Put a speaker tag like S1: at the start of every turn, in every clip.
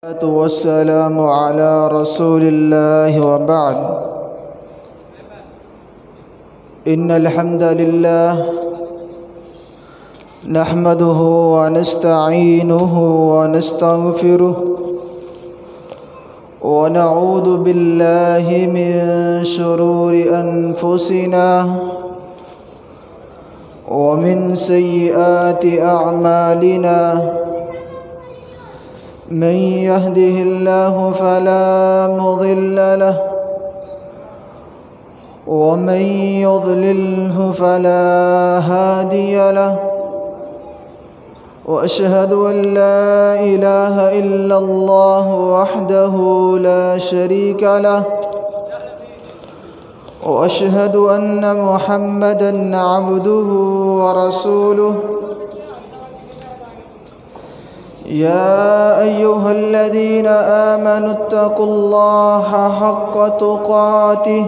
S1: والسلام على رسول الله وبعد إن الحمد لله نحمده ونستعينه ونستغفره ونعوذ بالله من شرور أنفسنا ومن سيئات أعمالنا من يهده الله فلا مضل له ومن يضلله فلا هادي له وأشهد أن لا إله إلا الله وحده لا شريك له وأشهد أن محمدًا عبده ورسوله يا أيها الذين آمنوا اتقوا الله حق تقاته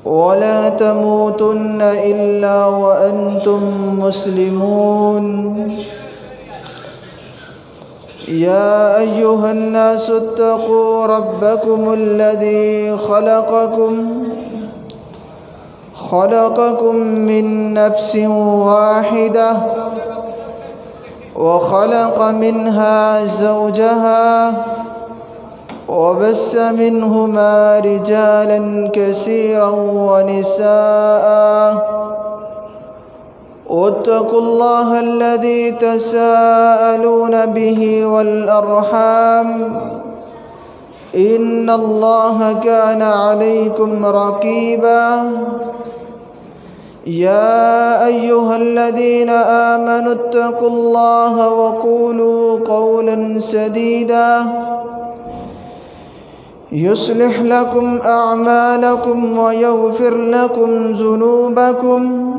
S1: ولا تموتن إلا وأنتم مسلمون يا أيها الناس اتقوا ربكم الذي خلقكم من نفس واحدة وخلق منها زوجها وبث منهما رجالا كثيرا ونساء واتقوا الله الذي تساءلون به والأرحام إن الله كان عليكم رقيبا يا أيها الذين آمنوا اتقوا الله وقولوا قولا سديدا يصلح لكم أعمالكم ويغفر لكم ذنوبكم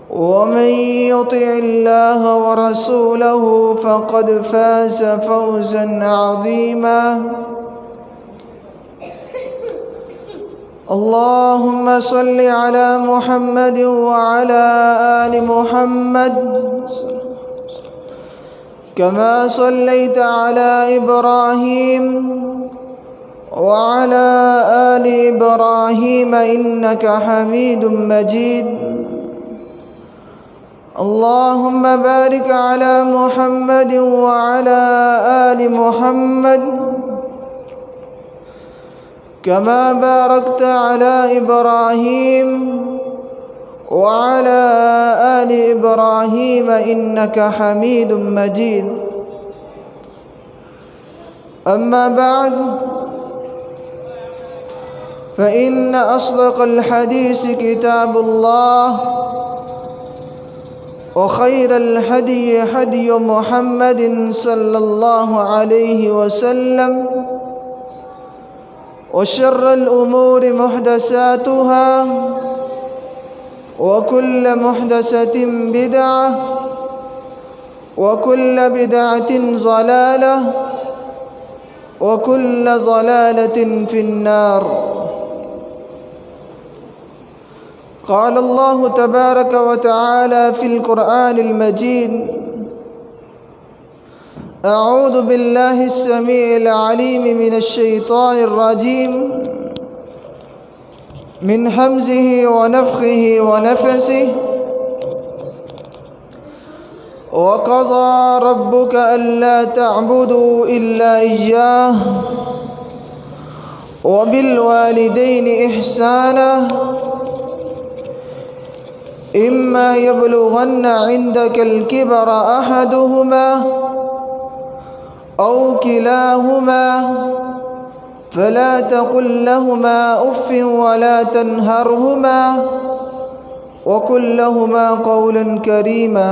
S1: ومن يطع الله ورسوله فقد فاز فوزا عظيما اللهم صل على محمد وعلى آل محمد كما صليت على إبراهيم وعلى آل إبراهيم إنك حميد مجيد اللهم بارك على محمد وعلى آل محمد كما باركت على إبراهيم وعلى آل إبراهيم إنك حميد مجيد أما بعد فإن أصدق الحديث كتاب الله وخير الهدي هدي محمد صلى الله عليه وسلم وشر الأمور محدثاتها وكل محدثة بدعة وكل بدعة ضلالة وكل ضلالة في النار قال الله تبارك وتعالى في القرآن المجيد أعوذ بالله السميع العليم من الشيطان الرجيم من همزه ونفخه ونفسه وقضى ربك ألا تعبدوا إلا إياه وبالوالدين إحسانا إما يبلغن عندك الكبر أحدهما أو كلاهما فلا تقل لهما أف ولا تنهرهما وقل لهما قولا كريما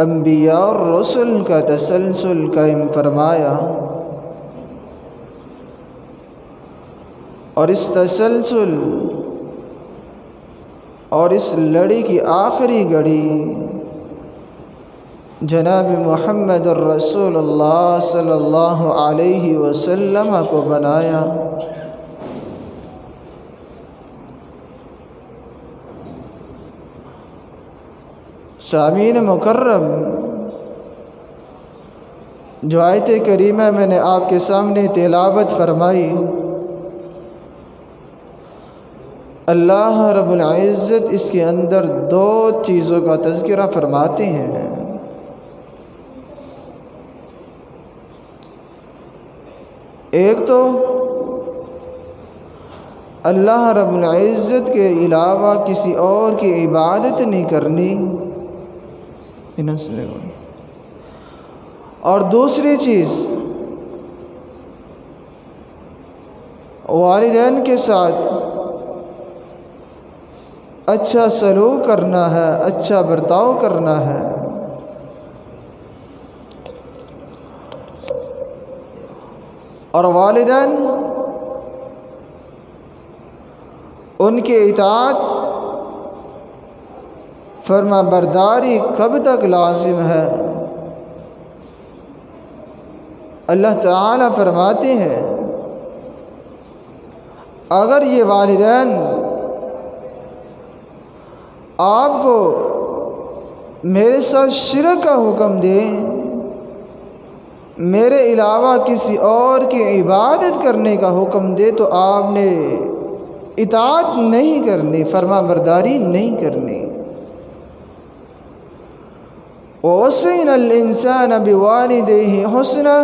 S1: انبیاء اور رسل کا تسلسل قائم فرمایا، اور اس تسلسل اور اس لڑی کی آخری گڑی جناب محمد الرسول اللہ صلی اللہ علیہ وسلم کو بنایا۔ سامعین مکرم، جو آیت کریمہ میں نے آپ کے سامنے تلاوت فرمائی، اللہ رب العزت اس کے اندر دو چیزوں کا تذکرہ فرماتے ہیں۔ ایک تو اللہ رب العزت کے علاوہ کسی اور کی عبادت نہیں کرنی، اور دوسری چیز والدین کے ساتھ اچھا سلوک کرنا ہے، اچھا برتاؤ کرنا ہے۔ اور والدین ان کی اطاعت فرما برداری کب تک لازم ہے؟ اللہ تعالیٰ فرماتے ہیں اگر یہ والدین آپ کو میرے ساتھ شرک کا حکم دیں، میرے علاوہ کسی اور کی عبادت کرنے کا حکم دے، تو آپ نے اطاعت نہیں کرنی، فرما برداری نہیں کرنی۔ وَوَصَّيْنَا الْإِنسَانَ بِوَالِدَيْهِ حُسْنًا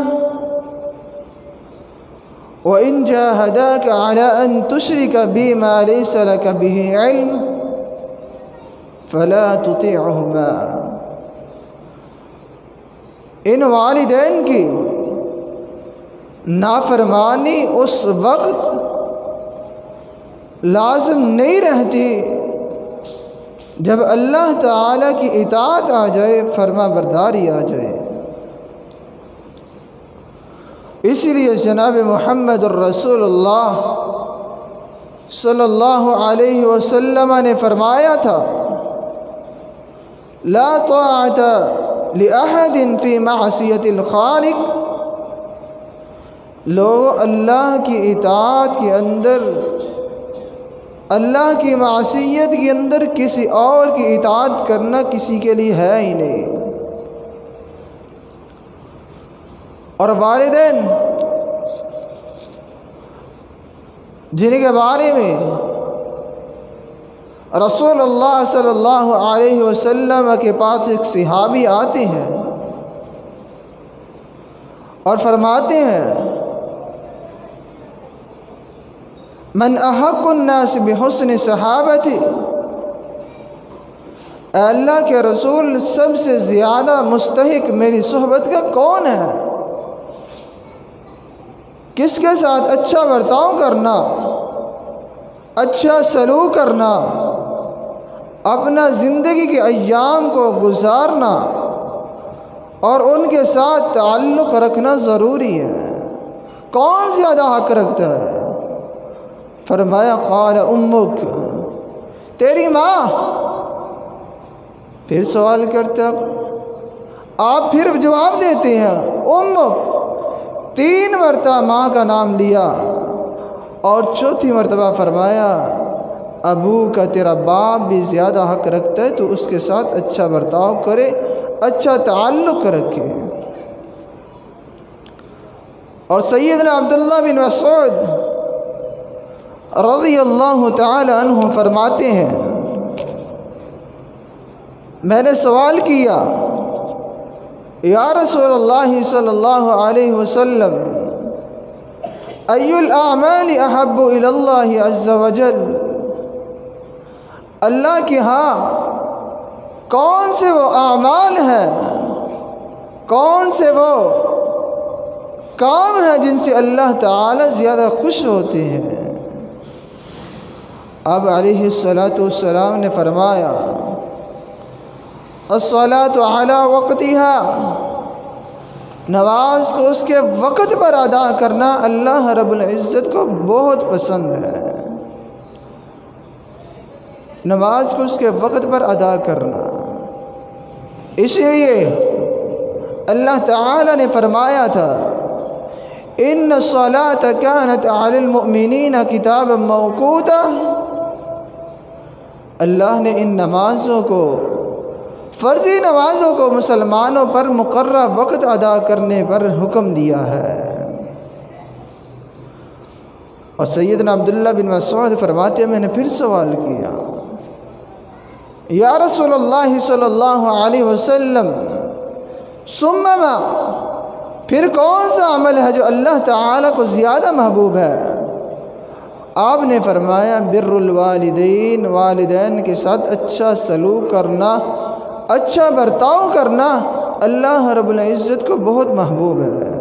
S1: وَإِنْ جَاهَدَاكَ عَلَىٰ أَن تُشْرِكَ بِي مَا لَيْسَ لَكَ بِهِ عِلْمٌ فَلَا تُطِعْهُمَا۔ ان والدین کی نافرمانی اس وقت لازم نہیں رہتی جب اللہ تعالیٰ کی اطاعت آ جائے، فرما برداری آ جائے۔ اسی لیے جناب محمد الرسول اللہ صلی اللہ علیہ وسلم نے فرمایا تھا لا طاعت لأحد فی معصیت الخالق۔ لوگوں، اللہ کی اطاعت کے اندر، اللہ کی معصیت کے اندر کسی اور کی اطاعت کرنا کسی کے لیے ہے ہی نہیں۔ اور والدین جن کے بارے میں رسول اللہ صلی اللہ علیہ وسلم کے پاس ایک صحابی آتے ہیں اور فرماتے ہیں من احق الناس بحسن صحابتی، اے اللہ کے رسول، سب سے زیادہ مستحق میری صحبت کا کون ہے؟ کس کے ساتھ اچھا برتاؤ کرنا، اچھا سلوک کرنا، اپنا زندگی کے ایام کو گزارنا اور ان کے ساتھ تعلق رکھنا ضروری ہے؟ کون زیادہ حق رکھتا ہے؟ فرمایا قال امک، تیری ماں۔ پھر سوال کرتا، آپ پھر جواب دیتے ہیں امک، 3 مرتبہ ماں کا نام لیا اور چوتھی مرتبہ فرمایا ابو کا، تیرا باپ بھی زیادہ حق رکھتا ہے، تو اس کے ساتھ اچھا برتاؤ کرے، اچھا تعلق رکھے۔ اور سیدنا عبداللہ بن مسعود رضی اللہ تعالی عنہ فرماتے ہیں میں نے سوال کیا یا رسول اللہ صلی اللہ علیہ وسلم ای الاعمال احب الی اللہ عز وجل، اللہ کے ہاں کون سے وہ اعمال ہیں، کون سے وہ کام ہیں جن سے اللہ تعالی زیادہ خوش ہوتے ہیں؟ اب علیہ الصلاۃ والسلام نے فرمایا الصلاۃ علی وقتہا، نماز کو اس کے وقت پر ادا کرنا اللہ رب العزت کو بہت پسند ہے۔ نماز کو اس کے وقت پر ادا کرنا، اسی لیے اللہ تعالی نے فرمایا تھا ان الصلاۃ کانت علی المؤمنین کتابا موقوتا، اللہ نے ان نمازوں کو، فرضی نمازوں کو مسلمانوں پر مقررہ وقت ادا کرنے پر حکم دیا ہے۔ اور سیدنا عبداللہ بن مسعود فرماتے ہیں میں نے پھر سوال کیا یا رسول اللہ صلی اللہ علیہ وسلم ثم ما، پھر کون سا عمل ہے جو اللہ تعالیٰ کو زیادہ محبوب ہے؟ آپ نے فرمایا بر الوالدین، والدین کے ساتھ اچھا سلوک کرنا، اچھا برتاؤ کرنا اللہ رب العزت کو بہت محبوب ہے۔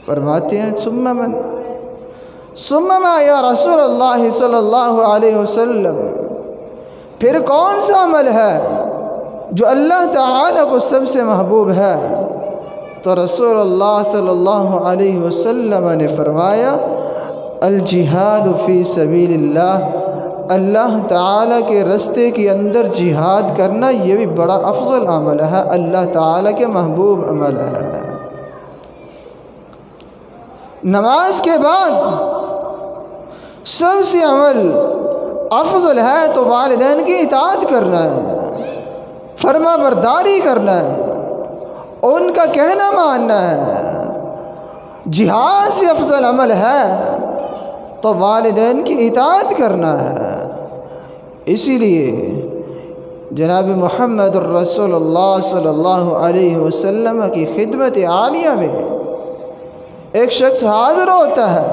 S1: فرماتے ہیں ثم من، ثم ما یا رسول اللہ صلی اللہ علیہ وسلم، پھر کون سا عمل ہے جو اللہ تعالیٰ کو سب سے محبوب ہے؟ تو رسول اللہ صلی اللہ علیہ وسلم نے فرمایا الجہاد فی سبیل اللہ، اللہ تعالیٰ کے رستے کے اندر جہاد کرنا یہ بھی بڑا افضل عمل ہے، اللہ تعالیٰ کے محبوب عمل ہے۔ نماز کے بعد سب سے عمل افضل ہے تو والدین کی اطاعت کرنا ہے، فرما برداری کرنا ہے، ان کا کہنا ماننا ہے۔ جہاد سے افضل عمل ہے تو والدین کی اطاعت کرنا ہے۔ اسی لیے جناب محمد الرسول اللہ صلی اللہ علیہ وسلم کی خدمت عالیہ میں ایک شخص حاضر ہوتا ہے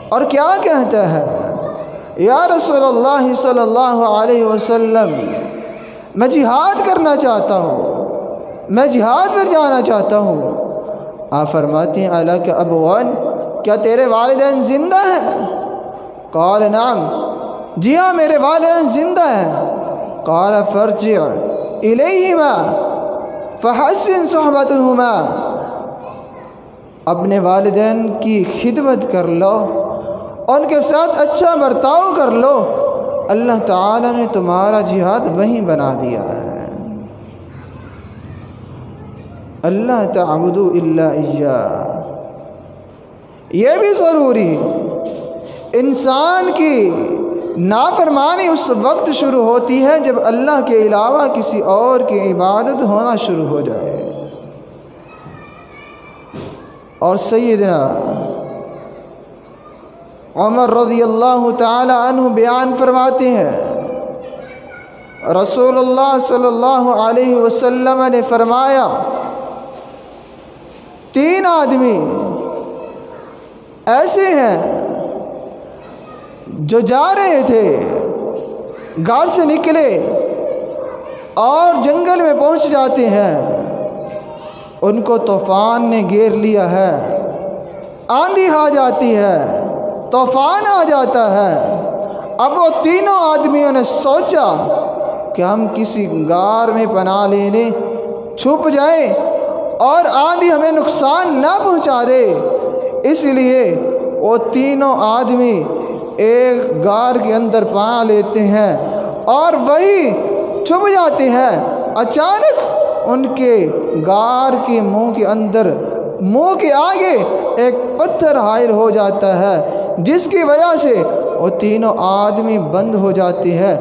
S1: اور کیا کہتا ہے یا رسول اللہ صلی اللہ علیہ وسلم میں جہاد کرنا چاہتا ہوں، میں جہاد پر جانا چاہتا ہوں۔ آپ فرماتے ہیں اَلَكَ أَبَوَانِ، کیا تیرے والدین زندہ ہیں؟ قال نعم، جی ہاں میرے والدین زندہ ہیں۔ قال فارجع الیہما فحسن صحبتہما، اپنے والدین کی خدمت کر لو، ان کے ساتھ اچھا برتاؤ کر لو، اللہ تعالیٰ نے تمہارا جہاد وہیں بنا دیا ہے۔ اللہ تعبدوا الا ایاہ، یہ بھی ضروری ہے۔ انسان کی نافرمانی اس وقت شروع ہوتی ہے جب اللہ کے علاوہ کسی اور کی عبادت ہونا شروع ہو جائے۔ اور سیدنا عمر رضی اللہ تعالی عنہ بیان فرماتے ہیں رسول اللہ صلی اللہ علیہ وسلم نے فرمایا 3 آدمی ایسے ہیں جو جا رہے تھے، گھر سے نکلے اور جنگل میں پہنچ جاتے ہیں، ان کو طوفان نے گھیر لیا ہے، آندھی آ جاتی ہے، طوفان آ جاتا ہے۔ اب وہ تینوں آدمیوں نے سوچا کہ ہم کسی غار میں پناہ لینے چھپ جائیں اور آندھی ہمیں نقصان نہ پہنچا دے، اس لیے وہ تینوں آدمی ایک غار کے اندر پناہ لیتے ہیں اور وہی چھپ جاتے ہیں۔ اچانک ان کے غار کے منہ کے اندر، منہ کے آگے ایک پتھر حائل ہو جاتا ہے، جس کی وجہ سے وہ تینوں آدمی بند ہو جاتے ہیں۔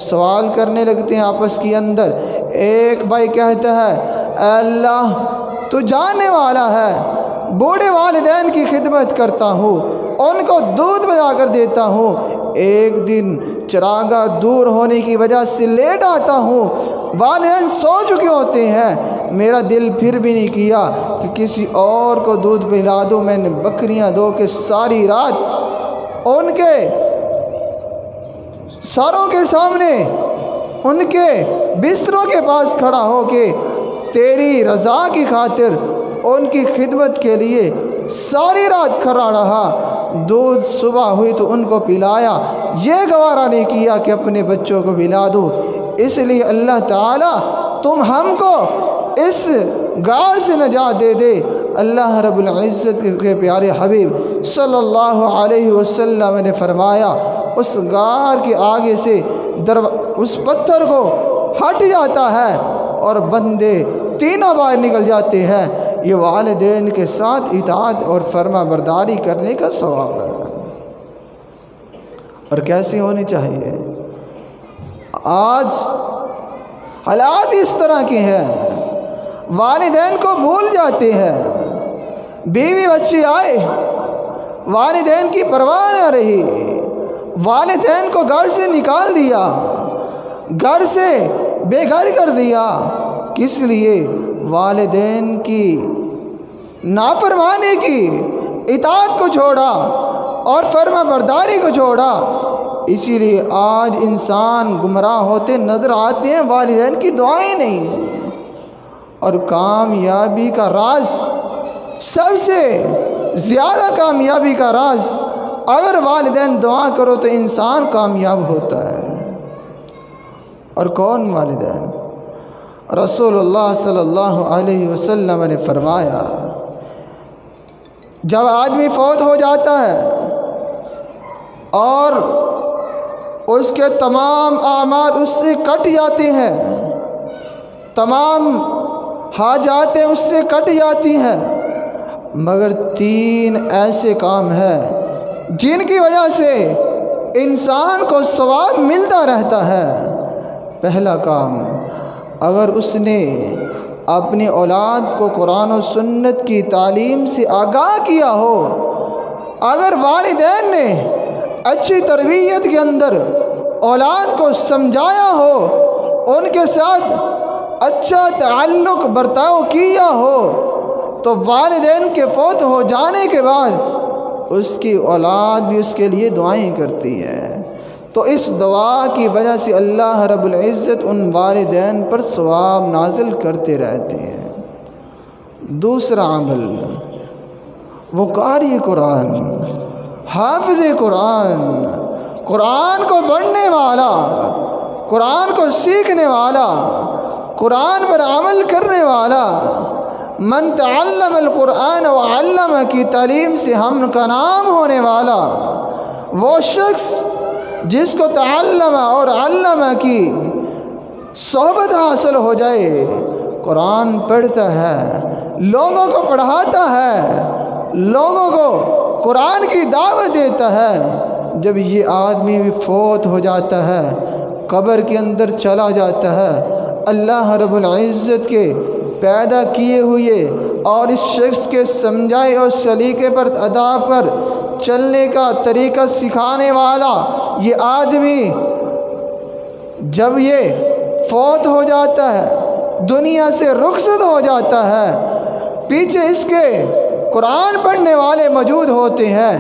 S1: سوال کرنے لگتے ہیں آپس کے اندر۔ ایک بھائی کہتا ہے اے اللہ تو جاننے والا ہے، بوڑھے والدین کی خدمت کرتا ہوں، ان کو دودھ بنا کر دیتا ہوں، ایک دن چراغا دور ہونے کی وجہ سے لیٹ آتا ہوں، والدین سو چکے ہوتے ہیں، میرا دل پھر بھی نہیں کیا کہ کسی اور کو دودھ پلا دوں۔ میں نے بکریاں دو کے ساری رات ان کے ساروں کے سامنے، ان کے بستروں کے پاس کھڑا ہو کے تیری رضا کی خاطر ان کی خدمت کے لیے ساری رات کھڑا رہا، دودھ صبح ہوئی تو ان کو پلایا، یہ گوارا نہیں کیا کہ اپنے بچوں کو پلا دوں۔ اس لیے اللہ تعالیٰ تم ہم کو اس غار سے نجات دے دے۔ اللہ رب العزت کے پیارے حبیب صلی اللہ علیہ وسلم نے فرمایا اس غار کے آگے سے اس پتھر کو ہٹ جاتا ہے اور بندے تینوں باہر نکل جاتے ہیں۔ یہ والدین کے ساتھ اطاعت اور فرما برداری کرنے کا ثواب ہے۔ اور کیسی ہونی چاہیے؟ آج حالات اس طرح کے ہیں، والدین کو بھول جاتے ہیں، بیوی بچی آئے والدین کی پرواہ نہ رہی، والدین کو گھر سے نکال دیا، گھر سے بے گھر کر دیا۔ کس لیے؟ والدین کی نافرمانی کی، اطاعت کو چھوڑا اور فرما برداری کو چھوڑا۔ اسی لیے آج انسان گمراہ ہوتے نظر آتے ہیں، والدین کی دعائیں نہیں۔ اور کامیابی کا راز، سب سے زیادہ کامیابی کا راز، اگر والدین دعا کرو تو انسان کامیاب ہوتا ہے۔ اور کون والدین؟ رسول اللہ صلی اللہ علیہ وسلم نے فرمایا جب آدمی فوت ہو جاتا ہے اور اس کے تمام اعمال اس سے کٹ جاتے ہیں، تمام حاجاتیں اس سے کٹ جاتی ہیں، مگر 3 ایسے کام ہیں جن کی وجہ سے انسان کو ثواب ملتا رہتا ہے۔ پہلا کام، اگر اس نے اپنی اولاد کو قرآن و سنت کی تعلیم سے آگاہ کیا ہو، اگر والدین نے اچھی تربیت کے اندر اولاد کو سمجھایا ہو، ان کے ساتھ اچھا تعلق برتاؤ کیا ہو، تو والدین کے فوت ہو جانے کے بعد اس کی اولاد بھی اس کے لیے دعائیں کرتی ہے۔ تو اس دعا کی وجہ سے اللہ رب العزت ان والدین پر ثواب نازل کرتے رہتے ہیں۔ دوسرا عمل، وہ قاری قرآن، حافظ قرآن، قرآن کو پڑھنے والا، قرآن کو سیکھنے والا، قرآن پر عمل کرنے والا۔ من تعلم القرآن وعلم کی تعلیم سے ہم کا نام ہونے والا وہ شخص جس کو تعلم اور علم کی صحبت حاصل ہو جائے، قرآن پڑھتا ہے، لوگوں کو پڑھاتا ہے، لوگوں کو قرآن کی دعوت دیتا ہے۔ جب یہ آدمی بھی فوت ہو جاتا ہے، قبر کے اندر چلا جاتا ہے، اللہ رب العزت کے پیدا کیے ہوئے اور اس شخص کے سمجھائے اور سلیقے پر ادا پر چلنے کا طریقہ سکھانے والا یہ آدمی جب یہ فوت ہو جاتا ہے، دنیا سے رخصت ہو جاتا ہے، پیچھے اس کے قرآن پڑھنے والے موجود ہوتے ہیں،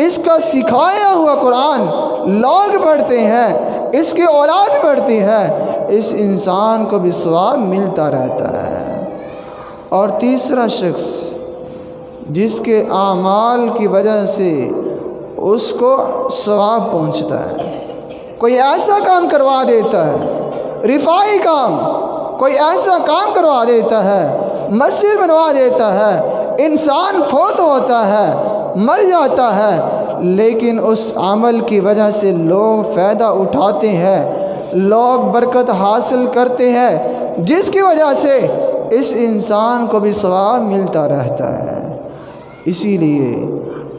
S1: اس کا سکھایا ہوا قرآن لوگ پڑھتے ہیں، اس کی اولاد پڑھتی ہے، اس انسان کو بھی ثواب ملتا رہتا ہے۔ اور تیسرا شخص جس کے اعمال کی وجہ سے اس کو ثواب پہنچتا ہے، کوئی ایسا کام کروا دیتا ہے، رفاعی کام، کوئی ایسا کام کروا دیتا ہے، مسجد بنوا دیتا ہے، انسان فوت ہوتا ہے، مر جاتا ہے، لیکن اس عمل کی وجہ سے لوگ فائدہ اٹھاتے ہیں، لوگ برکت حاصل کرتے ہیں، جس کی وجہ سے اس انسان کو بھی ثواب ملتا رہتا ہے۔ اسی لیے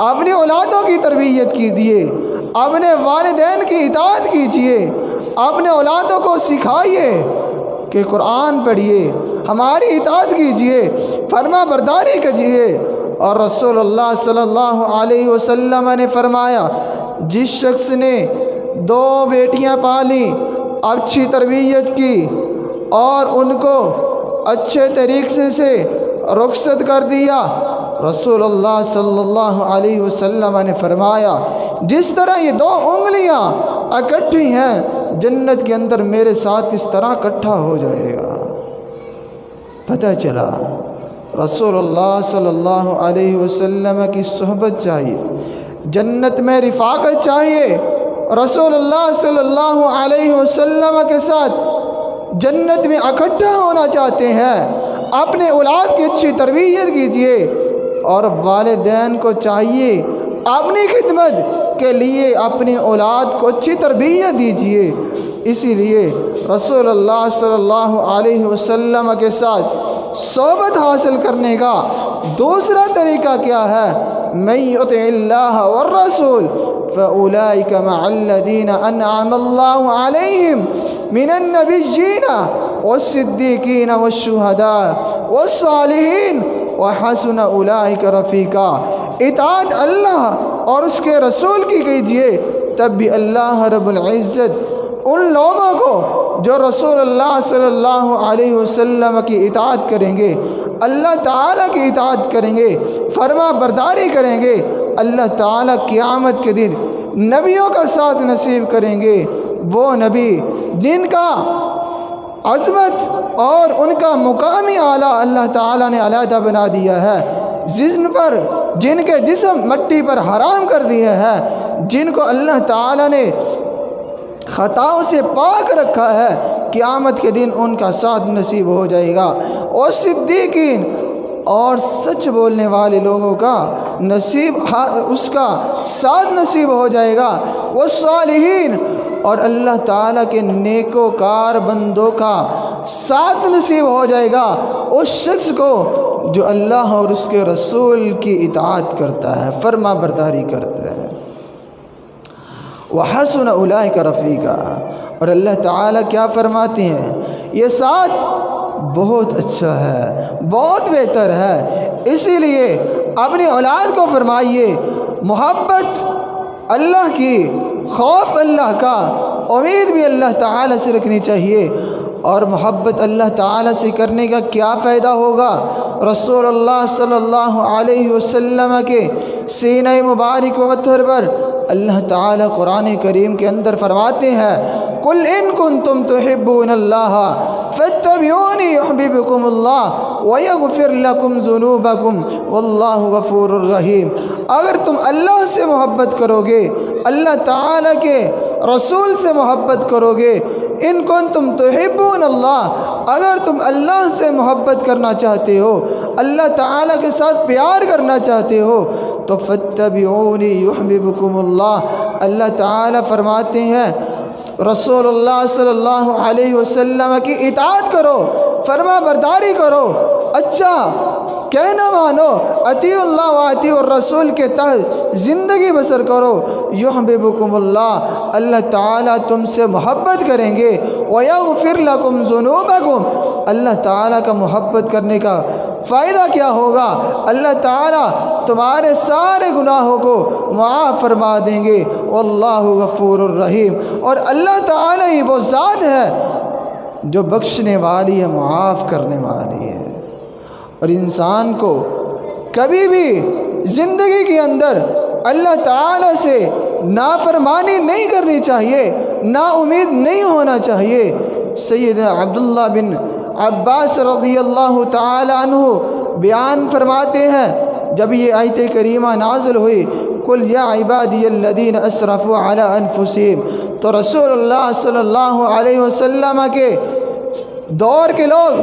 S1: اپنی اولادوں کی تربیت کیجیے، اپنے والدین کی اطاعت کیجیے، اپنے اولادوں کو سکھائیے کہ قرآن پڑھیے، ہماری اطاعت کیجیے، فرما برداری کیجیے۔ اور رسول اللہ صلی اللہ علیہ وسلم نے فرمایا جس شخص نے 2 بیٹیاں پالیں، اچھی تربیت کی اور ان کو اچھے طریقے سے رخصت کر دیا، رسول اللہ صلی اللہ علیہ وسلم نے فرمایا جس طرح یہ 2 انگلیاں اکٹھی ہیں، جنت کے اندر میرے ساتھ اس طرح اکٹھا ہو جائے گا۔ پتہ چلا رسول اللہ صلی اللہ علیہ وسلم کی صحبت چاہیے، جنت میں رفاقت چاہیے، رسول اللہ صلی اللہ علیہ وسلم کے ساتھ جنت میں اکٹھا ہونا چاہتے ہیں، اپنے اولاد کی اچھی تربیت کیجیے، اور والدین کو چاہیے اپنی خدمت کے لیے اپنی اولاد کو اچھی تربیت دیجیے۔ اسی لیے رسول اللہ صلی اللہ علیہ وسلم کے ساتھ صحبت حاصل کرنے کا دوسرا طریقہ کیا ہے؟ من یطع اللہ والرسول فاولئک مع الذین انعم اللہ علیہم من النبیین والصدیقین والشہداء والصالحین وحسن اولئک رفیقا۔ اطاعت اللہ اور اس کے رسول کی کیجیے، تب بھی اللہ رب العزت ان لوگوں کو جو رسول اللہ صلی اللہ علیہ وسلم کی اطاعت کریں گے، اللہ تعالیٰ کی اطاعت کریں گے، فرما برداری کریں گے، اللہ تعالیٰ قیامت کے دن نبیوں کا ساتھ نصیب کریں گے۔ وہ نبی جن کا عظمت اور ان کا مقامی اعلیٰ اللہ تعالیٰ نے علیحدہ بنا دیا ہے، جن کے جسم مٹی پر حرام کر دیے ہیں، جن کو اللہ تعالیٰ نے خطاؤں سے پاک رکھا ہے، قیامت کے دن ان کا ساتھ نصیب ہو جائے گا۔ اور صدیقین اور سچ بولنے والے لوگوں کا اس کا ساتھ نصیب ہو جائے گا۔ وہ صالحین اور اللہ تعالیٰ کے نیکوکار بندوں کا ساتھ نصیب ہو جائے گا اس شخص کو جو اللہ اور اس کے رسول کی اطاعت کرتا ہے، فرما برداری کرتا ہے۔ وحسن اولئک رفیقا، اور اللہ تعالیٰ کیا فرماتے ہیں؟ یہ ساتھ بہت اچھا ہے، بہت بہتر ہے۔ اسی لیے اپنی اولاد کو فرمائیے محبت اللہ کی، خوف اللہ کا، امید بھی اللہ تعالیٰ سے رکھنی چاہیے۔ اور محبت اللہ تعالیٰ سے کرنے کا کیا فائدہ ہوگا؟ رسول اللہ صلی اللہ علیہ وسلم کے سینہ مبارک و اطہر پر اللہ تعالیٰ قرآن کریم کے اندر فرماتے ہیں قُلْ إِن كُنتُمْ تُحِبُّونَ اللَّهَ فَاتَّبِعُونِي يُحْبِبْكُمُ اللَّهُ وَيَغْفِرْ لَكُمْ ذُنُوبَكُمْ وَاللَّهُ غَفُورٌ رَحِيمٌ۔ اگر تم اللہ سے محبت کرو گے، اللہ تعالیٰ کے رسول سے محبت کرو گے، ان کنتم تحبون اللہ، اگر تم اللہ سے محبت کرنا چاہتے ہو، اللہ تعالیٰ کے ساتھ پیار کرنا چاہتے ہو، تو فاتبعونی یحببکم اللہ۔ اللہ تعالیٰ فرماتے ہیں رسول اللہ صلی اللہ علیہ وسلم کی اطاعت کرو، فرما برداری کرو، اچھا کہنا مانو، اطیعوا اللہ و اطیعوا الرسول کے تحت زندگی بسر کرو، یحببکم اللہ، اللہ تعالیٰ تم سے محبت کریں گے، ویغفر لکم ذنوبکم، اللہ تعالیٰ کا محبت کرنے کا فائدہ کیا ہوگا؟ اللہ تعالیٰ تمہارے سارے گناہوں کو معاف فرما دیں گے، واللہ غفور الرحیم، اور اللہ تعالیٰ ہی وہ ذات ہے جو بخشنے والی ہے، معاف کرنے والی ہے۔ اور انسان کو کبھی بھی زندگی کے اندر اللہ تعالیٰ سے نافرمانی نہیں کرنی چاہیے، نا امید نہیں ہونا چاہیے۔ سیدنا عبداللہ بن عباس رضی اللہ تعالی عنہ بیان فرماتے ہیں جب یہ آیت کریمہ نازل ہوئی قُلْ يَا عِبَادِيَ الَّذِينَ أَسْرَفُوا عَلَىٰ أَنفُسِهِمْ، تو رسول اللہ صلی اللہ علیہ وسلم کے دور کے لوگ،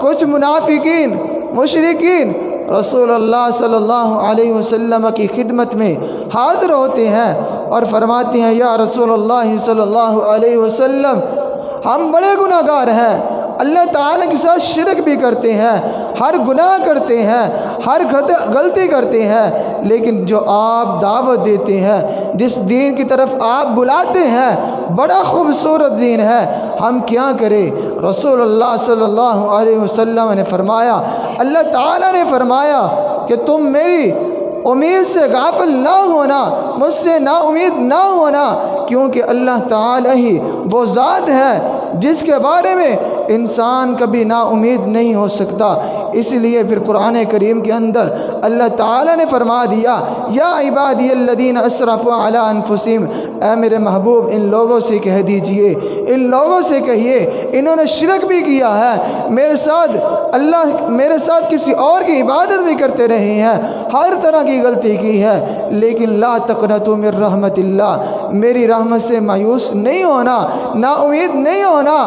S1: کچھ منافقین مشرکین رسول اللہ صلی اللہ علیہ وسلم کی خدمت میں حاضر ہوتے ہیں اور فرماتے ہیں یا رسول اللہ صلی اللہ علیہ وسلم، ہم بڑے گناہ گار ہیں، اللہ تعالیٰ کے ساتھ شرک بھی کرتے ہیں، ہر گناہ کرتے ہیں، ہر غلطی کرتے ہیں، لیکن جو آپ دعوت دیتے ہیں، جس دین کی طرف آپ بلاتے ہیں، بڑا خوبصورت دین ہے، ہم کیا کریں؟ رسول اللہ صلی اللہ علیہ وسلم نے فرمایا، اللہ تعالیٰ نے فرمایا کہ تم میری امید سے غافل نہ ہونا، مجھ سے نا امید نہ ہونا، کیونکہ اللہ تعالیٰ ہی وہ ذات ہے جس کے بارے میں انسان کبھی نا امید نہیں ہو سکتا۔ اس لیے پھر قرآن کریم کے اندر اللہ تعالیٰ نے فرما دیا یا عبادی الذین اسرفوا علی انفسہم، اے میرے محبوب ان لوگوں سے کہہ دیجئے، ان لوگوں سے کہیے انہوں نے شرک بھی کیا ہے، میرے ساتھ کسی اور کی عبادت بھی کرتے رہے ہیں، ہر طرح کی غلطی کی ہے، لیکن لا تقنطوا من رحمت اللہ، میری رحمت سے مایوس نہیں ہونا، نا امید نہیں ہونا۔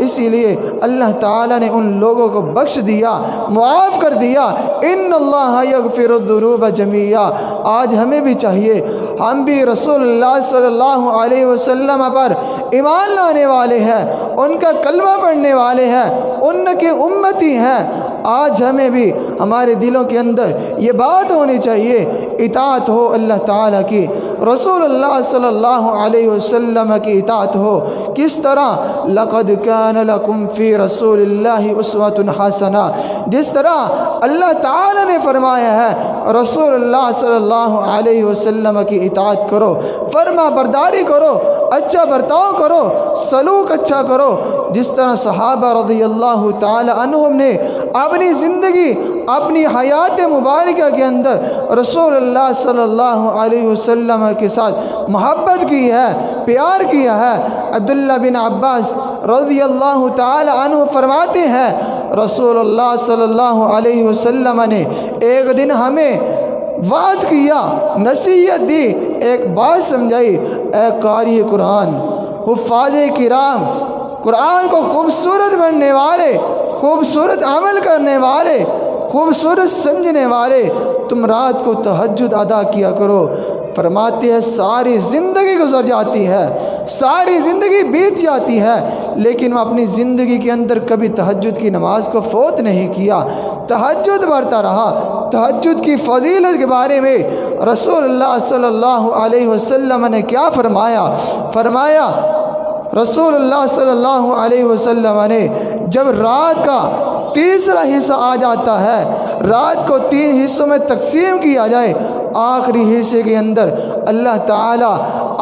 S1: اسی لیے اللہ تعالیٰ نے ان لوگوں کو بخش دیا، معاف کر دیا۔ ان اللہ یغفر الذنوب جميعا۔ آج ہمیں بھی چاہیے، ہم بھی رسول اللہ صلی اللہ علیہ وسلم پر ایمان لانے والے ہیں، ان کا کلمہ پڑھنے والے ہیں، ان کے امتی ہیں۔ آج ہمیں بھی ہمارے دلوں کے اندر یہ بات ہونی چاہیے، اطاعت ہو اللہ تعالیٰ کی، رسول اللہ صلی اللہ علیہ وسلم کی اطاعت ہو۔ کس طرح؟ لقد کان لکم فی رسول اللہ اسوۃ حسنہ، جس طرح اللہ تعالیٰ نے فرمایا ہے رسول اللہ صلی اللہ علیہ وسلم کی اطاعت کرو، فرما برداری کرو، اچھا برتاؤ کرو، سلوک اچھا کرو، جس طرح صحابہ رضی اللہ تعالی عنہم نے اپنی زندگی، اپنی حیات مبارکہ کے اندر رسول اللہ صلی اللہ علیہ وسلم کے ساتھ محبت کی ہے، پیار کیا ہے۔ عبداللہ بن عباس رضی اللہ تعالی عنہ فرماتے ہیں رسول اللہ صلی اللہ علیہ وسلم نے ایک دن ہمیں وعظ کیا، نصیحت دی، ایک بات سمجھائی، اے قاری قرآن، حفاظ کرام، قرآن کو خوبصورت بننے والے، خوبصورت عمل کرنے والے، خوبصورت سمجھنے والے، تم رات کو تہجد ادا کیا کرو۔ فرماتے ہیں ساری زندگی گزر جاتی ہے، ساری زندگی بیت جاتی ہے، لیکن وہ اپنی زندگی کے اندر کبھی تہجد کی نماز کو فوت نہیں کیا، تہجد پڑھتا رہا۔ تہجد کی فضیلت کے بارے میں رسول اللہ صلی اللہ علیہ وسلم نے کیا فرمایا؟ فرمایا رسول اللہ صلی اللہ علیہ وسلم نے جب رات کا تیسرا حصہ آ جاتا ہے، رات کو 3 حصوں میں تقسیم کیا جائے، آخری حصے کے اندر اللہ تعالیٰ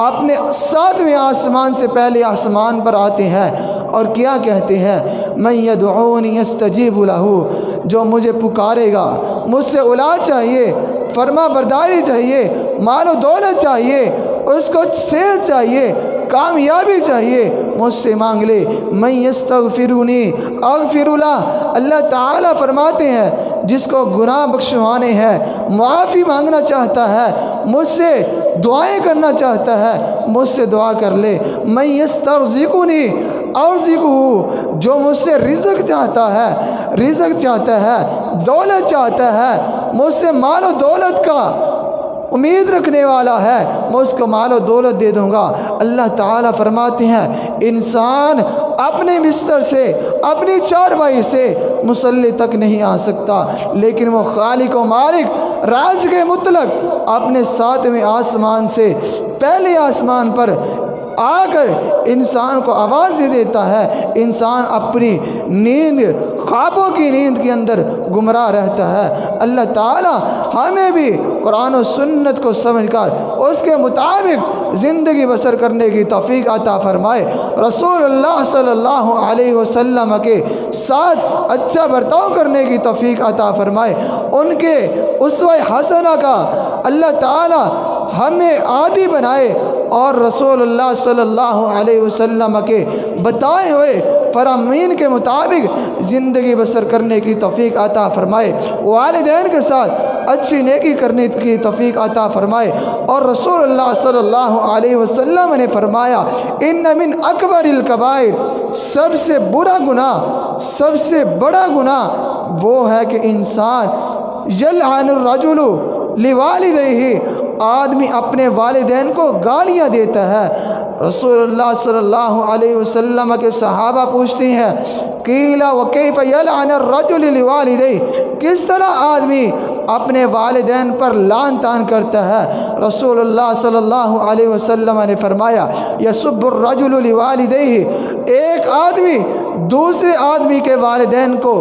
S1: اپنے 7ویں آسمان سے پہلے آسمان پر آتے ہیں اور کیا کہتے ہیں؟ من یدعونی استجیب لہ، جو مجھے پکارے گا، مجھ سے اولاد چاہیے، فرما برداری چاہیے، مال و دولت چاہیے، اس کو صحت چاہیے، کامیابی چاہیے، مجھ سے مانگ لے۔ من یستغفرونی اغفر لہ، اللہ تعالیٰ فرماتے ہیں جس کو گناہ بخشوانے ہیں، معافی مانگنا چاہتا ہے، مجھ سے دعائیں کرنا چاہتا ہے، مجھ سے دعا کر لے۔ من یسترزقنی ارزقہ، جو مجھ سے رزق چاہتا ہے، دولت چاہتا ہے، مجھ سے مال و دولت کا امید رکھنے والا ہے، میں اس کو مال و دولت دے دوں گا۔ اللہ تعالیٰ فرماتے ہیں انسان اپنے بستر سے، اپنی چارپائی سے مصلی تک نہیں آ سکتا، لیکن وہ خالق و مالک رازق مطلق اپنے 7ویں آسمان سے پہلے آسمان پر آ کر انسان کو آواز دے دیتا ہے۔ انسان اپنی نیند، خوابوں کی نیند کے اندر گمراہ رہتا ہے۔ اللہ تعالیٰ ہمیں بھی قرآن و سنت کو سمجھ کر اس کے مطابق زندگی بسر کرنے کی توفیق عطا فرمائے، رسول اللہ صلی اللہ علیہ وسلم کے ساتھ اچھا برتاؤ کرنے کی توفیق عطا فرمائے، ان کے اسوہ حسنہ کا اللہ تعالیٰ ہمیں عادی بنائے اور رسول اللہ صلی اللہ علیہ وسلم کے بتائے ہوئے فرامین کے مطابق زندگی بسر کرنے کی توفیق عطا فرمائے، والدین کے ساتھ اچھی نیکی کرنے کی توفیق عطا فرمائے۔ اور رسول اللہ صلی اللہ علیہ وسلم نے فرمایا ان من اکبر الکبائر، سب سے برا گناہ، سب سے بڑا گناہ وہ ہے کہ انسان یلعن الرجل لوالدیہ، آدمی اپنے والدین کو گالیاں دیتا ہے۔ رسول اللہ صلی اللہ علیہ وسلم کے صحابہ پوچھتے ہیں قیل وکیف یلعن الرجل لوالدیہ، کس طرح آدمی اپنے والدین پر لعن طعن کرتا ہے؟ رسول اللہ صلی اللہ علیہ وسلم نے فرمایا یسب الرجل لوالدیہ، ایک آدمی دوسرے آدمی کے والدین کو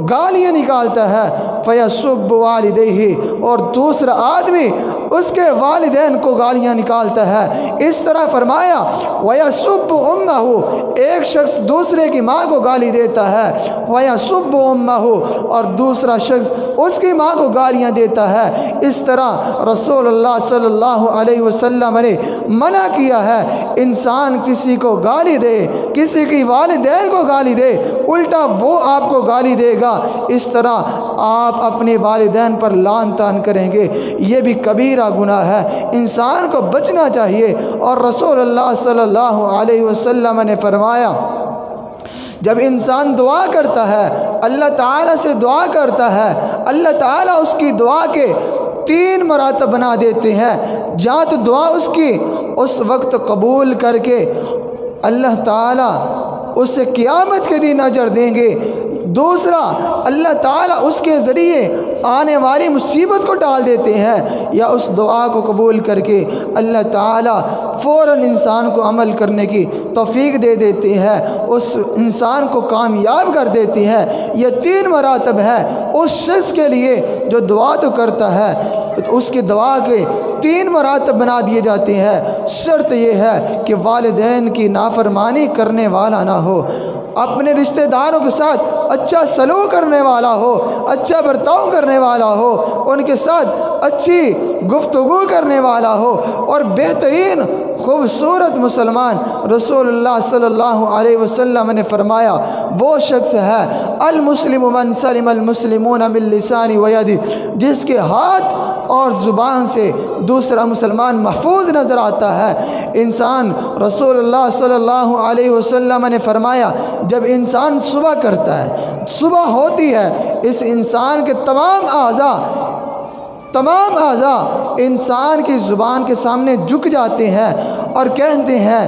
S1: گالیاں نکالتا ہے، فیسب والدیہ، اور دوسرا آدمی اس کے والدین کو گالیاں نکالتا ہے۔ اس طرح فرمایا وَيَسُبُّ أُمَّهُ، ایک شخص دوسرے کی ماں کو گالی دیتا ہے، وَيَسُبُّ أُمَّهُ، اور دوسرا شخص اس کی ماں کو گالیاں دیتا ہے۔ اس طرح رسول اللہ صلی اللہ علیہ وسلم نے منع کیا ہے انسان کسی کو گالی دے، کسی کی والدین کو گالی دے، الٹا وہ آپ کو گالی دے گا، اس طرح آپ اپنے والدین پر لعن طعن کریں گے، یہ بھی کبیرہ گناہ ہے، انسان کو بچنا چاہیے۔ اور رسول اللہ صلی اللہ علیہ وسلم نے فرمایا جب انسان دعا کرتا ہے، اللہ تعالیٰ سے دعا کرتا ہے، اللہ تعالیٰ اس کی دعا کے 3 مراتب بنا دیتے ہیں۔ جہاں تو دعا اس کی اس وقت قبول کر کے اللہ تعالیٰ اسے قیامت کے دن اجر دیں گے، دوسرا اللہ تعالیٰ اس کے ذریعے آنے والی مصیبت کو ٹال دیتے ہیں، یا اس دعا کو قبول کر کے اللہ تعالیٰ فوراً انسان کو عمل کرنے کی توفیق دے دیتے ہیں، اس انسان کو کامیاب کر دیتے ہیں۔ یہ 3 مراتب ہے اس شخص کے لیے جو دعا تو کرتا ہے، اس کی دعا کے 3 مراتب بنا دیے جاتے ہیں۔ شرط یہ ہے کہ والدین کی نافرمانی کرنے والا نہ ہو، اپنے رشتہ داروں کے ساتھ اچھا سلوک کرنے والا ہو، اچھا برتاؤ کرنے والا ہو، ان کے ساتھ اچھی گفتگو کرنے والا ہو، اور بہترین خوبصورت مسلمان رسول اللہ صلی اللہ علیہ وسلم نے فرمایا وہ شخص ہے المسلم من سلم المسلمون من لسان و ید، جس کے ہاتھ اور زبان سے دوسرا مسلمان محفوظ نظر آتا ہے۔ انسان رسول اللہ صلی اللہ علیہ وسلم نے فرمایا جب انسان صبح کرتا ہے، صبح ہوتی ہے، اس انسان کے تمام اعضاء انسان کی زبان کے سامنے جھک جاتے ہیں اور کہتے ہیں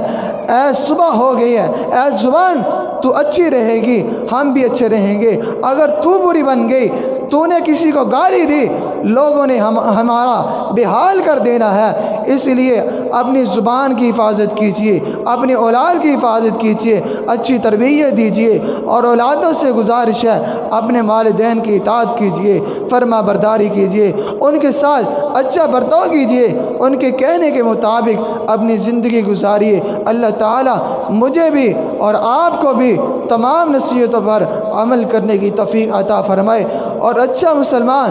S1: اے صبح ہو گئی ہے، اے زبان تو اچھی رہے گی، ہم بھی اچھے رہیں گے، اگر تو بری بن گئی، تو نے کسی کو گالی دی، لوگوں نے ہمارا بے حال کر دینا ہے۔ اس لیے اپنی زبان کی حفاظت کیجیے، اپنی اولاد کی حفاظت کیجیے، اچھی تربیت دیجیے، اور اولادوں سے گزارش ہے اپنے والدین کی اطاعت کیجیے، فرما برداری کیجیے، ان کے ساتھ اچھا برتاؤ کیجیے، ان کے کہنے کے مطابق اپنی زندگی گزاریے۔ اللہ تعالیٰ مجھے بھی اور آپ کو بھی تمام نصیحتوں پر عمل کرنے کی توفیق عطا فرمائے، اور اچھا مسلمان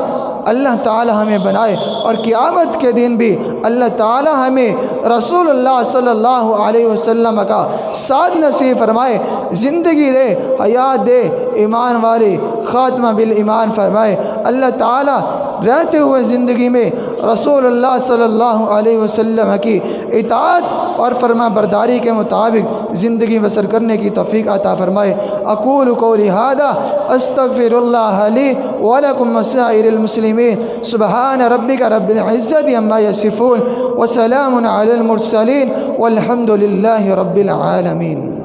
S1: اللہ تعالی ہمیں بنائے، اور قیامت کے دن بھی اللہ تعالی ہمیں رسول اللہ صلی اللہ علیہ وسلم کا ساتھ نصیب فرمائے، زندگی دے، حیات دے، ایمان والی خاتمہ بالایمان فرمائے۔ اللہ تعالی رہتے ہوئے زندگی میں رسول اللہ صلی اللہ علیہ وسلم کی اطاعت اور فرما برداری کے مطابق زندگی بسر کرنے کی توفیق عطا فرمائے۔ اقول قولی ھذا استغفر اللہ لی ولکم وسائر المسلمین، سبحان ربک رب العزت عما یصفون، وسلام علی المرسلین، والحمد للہ رب العالمین۔